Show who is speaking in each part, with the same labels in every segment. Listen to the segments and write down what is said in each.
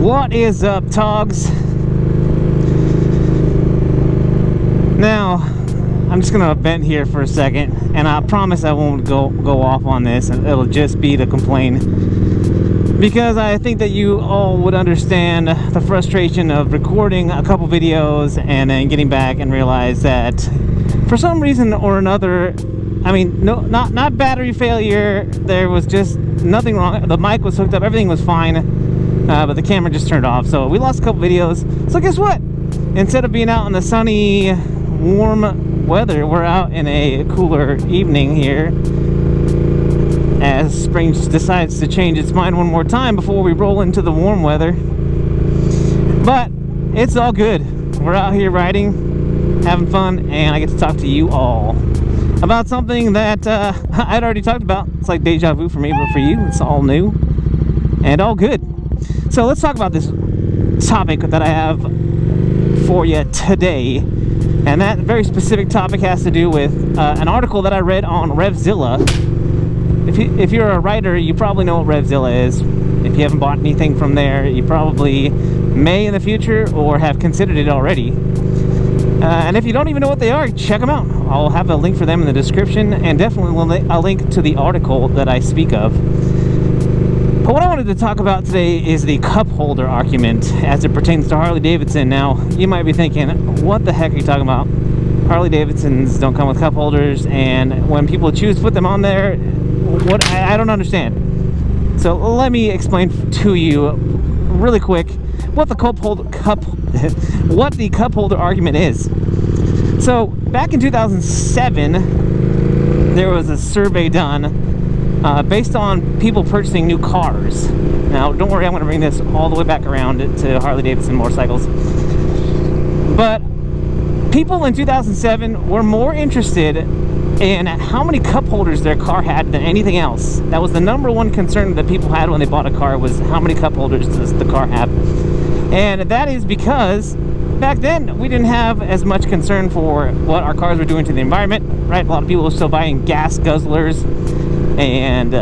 Speaker 1: What is up, T.O.Gs? Now, I'm just gonna vent here for a second, and I promise I won't go off on this, and it'll just be to complain, because I think that you all would understand the frustration of recording a couple videos and then getting back and realize that for some reason or another, I mean, no, not battery failure, there was just nothing wrong. The mic was hooked up, everything was fine, but the camera just turned off. So we lost a couple videos. So guess what? Instead of being out in the sunny, warm weather, we're out in a cooler evening here, as spring decides to change its mind one more time before we roll into the warm weather. But it's all good. We're out here riding, having fun, and I get to talk to you all about something that I'd already talked about. It's like deja vu for me, but for you, it's all new and all good. So let's talk about this topic that I have for you today. And that very specific topic has to do with an article that I read on Revzilla. If you're a writer, you probably know what Revzilla is. If you haven't bought anything from there, you probably may in the future or have considered it already. And if you don't even know what they are, check them out. I'll have a link for them in the description, and definitely a link to the article that I speak of. But what I wanted to talk about today is the Cupholder argument as it pertains to Harley-Davidson. Now, you might be thinking, what the heck are you talking about? Harley-Davidsons don't come with cup holders, and when people choose to put them on there, what? I don't understand. So let me explain to you really quick what the cup holder argument is. So back in 2007, there was a survey done based on people purchasing new cars. Now, don't worry, I'm going to bring this all the way back around to Harley-Davidson motorcycles. But people in 2007 were more interested in how many cup holders their car had than anything else. That was the number one concern that people had when they bought a car, was how many cup holders does the car have. And that is because back then we didn't have as much concern for what our cars were doing to the environment, right? A lot of people were still buying gas guzzlers, and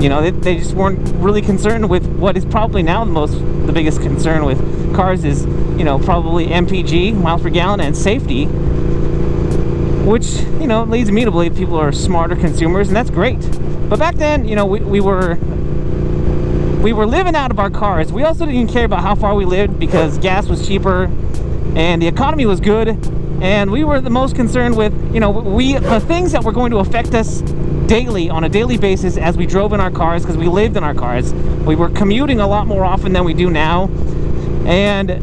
Speaker 1: you know, they just weren't really concerned with what is probably now the biggest concern with cars is, you know, probably MPG, miles per gallon, and safety, which, you know, leads me to believe people are smarter consumers, and that's great. But back then, you know, we were living out of our cars. We also didn't care about how far we lived because gas was cheaper and the economy was good, and we were the most concerned with, you know, the things that were going to affect us daily, on a daily basis, as we drove in our cars, because we lived in our cars. We were commuting a lot more often than we do now, and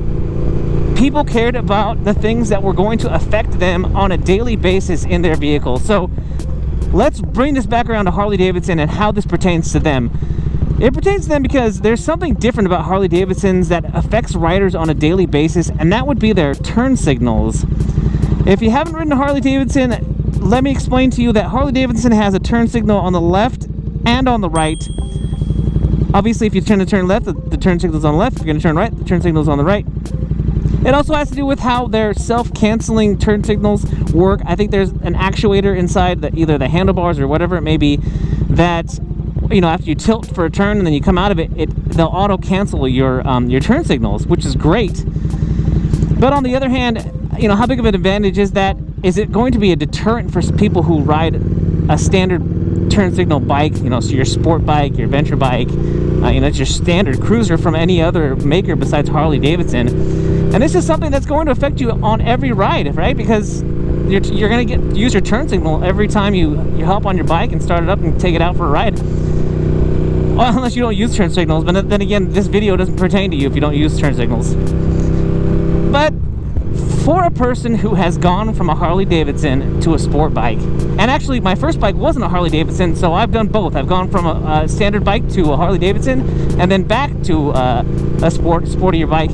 Speaker 1: people cared about the things that were going to affect them on a daily basis in their vehicles. So let's bring this back around to Harley-Davidson and how this pertains to them. It pertains to them because there's something different about Harley-Davidsons that affects riders on a daily basis, and that would be their turn signals. If you haven't ridden a Harley-Davidson, let me explain to you that Harley-Davidson has a turn signal on the left and on the right. Obviously, if you turn left, the turn signal's on the left. If you're going to turn right, the turn signal's on the right. It also has to do with how their self-canceling turn signals work. I think there's an actuator inside either the handlebars or whatever it may be that, you know, after you tilt for a turn and then you come out of it, they'll auto-cancel your turn signals, which is great. But on the other hand, you know, how big of an advantage is that? Is it going to be a deterrent for people who ride a standard turn signal bike, you know, so your sport bike, your adventure bike, you know, it's your standard cruiser from any other maker besides Harley-Davidson? And this is something that's going to affect you on every ride, right? Because you're going to use your turn signal every time you hop on your bike and start it up and take it out for a ride. Well, unless you don't use turn signals, but then again, this video doesn't pertain to you if you don't use turn signals. But for a person who has gone from a Harley-Davidson to a sport bike, and actually my first bike wasn't a Harley-Davidson, so I've done both. I've gone from a standard bike to a Harley-Davidson, and then back to a sportier bike.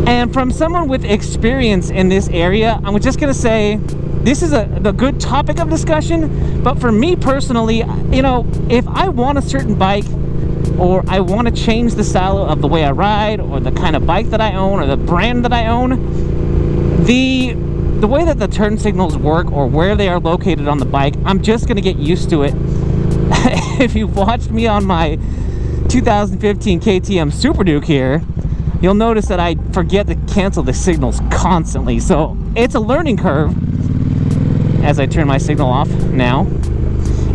Speaker 1: And from someone with experience in this area, I'm just going to say this is a good topic of discussion. But for me personally, you know, if I want a certain bike, or I want to change the style of the way I ride, or the kind of bike that I own, or the brand that I own, the way that the turn signals work, or where they are located on the bike, I'm just going to get used to it. If you've watched me on my 2015 KTM Super Duke here, you'll notice that I forget to cancel the signals constantly. So it's a learning curve as I turn my signal off now.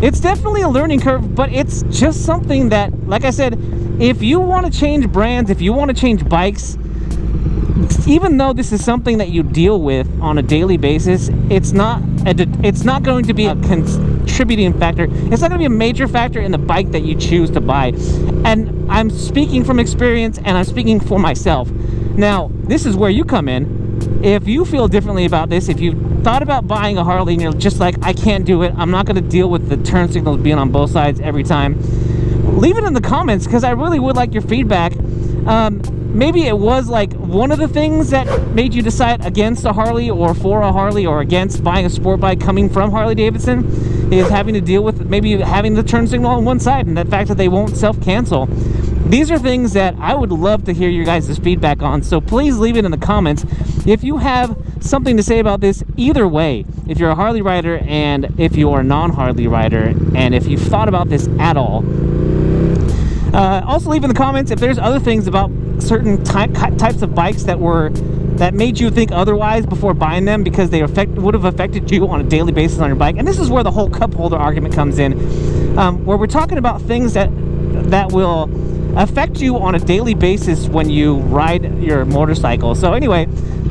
Speaker 1: It's definitely a learning curve, but it's just something that, like I said, if you want to change brands, if you want to change bikes, even though this is something that you deal with on a daily basis, it's not going to be a contributing factor. It's not going to be a major factor in the bike that you choose to buy. And I'm speaking from experience, and I'm speaking for myself. Now, this is where you come in. If you feel differently about this, if you thought about buying a Harley and you're just like, I can't do it, I'm not going to deal with the turn signals being on both sides every time, leave it in the comments, because I really would like your feedback. Maybe it was like one of the things that made you decide against a Harley or for a Harley, or against buying a sport bike coming from Harley-Davidson, is having to deal with maybe having the turn signal on one side and the fact that they won't self-cancel. These are things that I would love to hear your guys' feedback on, so please leave it in the comments if you have something to say about this either way. If you're a Harley rider, and if you're a non-Harley rider, and if you've thought about this at all. Also leave in the comments if there's other things about certain types of bikes that made you think otherwise before buying them, because they would have affected you on a daily basis on your bike. And this is where the whole cup holder argument comes in, where we're talking about things that will affect you on a daily basis when you ride your motorcycle. So anyway,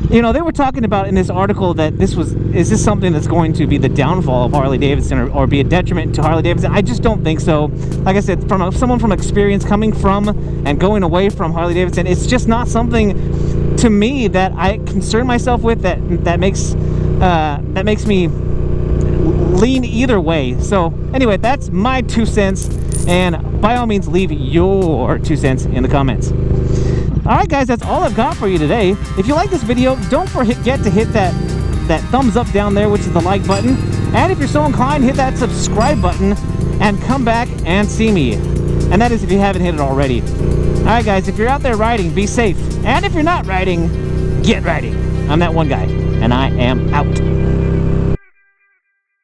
Speaker 1: you know, they were talking about in this article that is this something that's going to be the downfall of Harley-Davidson, or be a detriment to Harley-Davidson? I just don't think so. Like I said, from someone from experience, coming from and going away from Harley-Davidson, it's just not something to me that I concern myself with, that makes me lean either way. So anyway, that's my 2 cents, and by all means leave your 2 cents in the comments. Alright guys, that's all I've got for you today. If you like this video, don't forget to hit that thumbs up down there, which is the like button. And if you're so inclined, hit that subscribe button and come back and see me. And that is if you haven't hit it already. Alright guys, if you're out there riding, be safe. And if you're not riding, get riding. I'm that one guy, and I am out.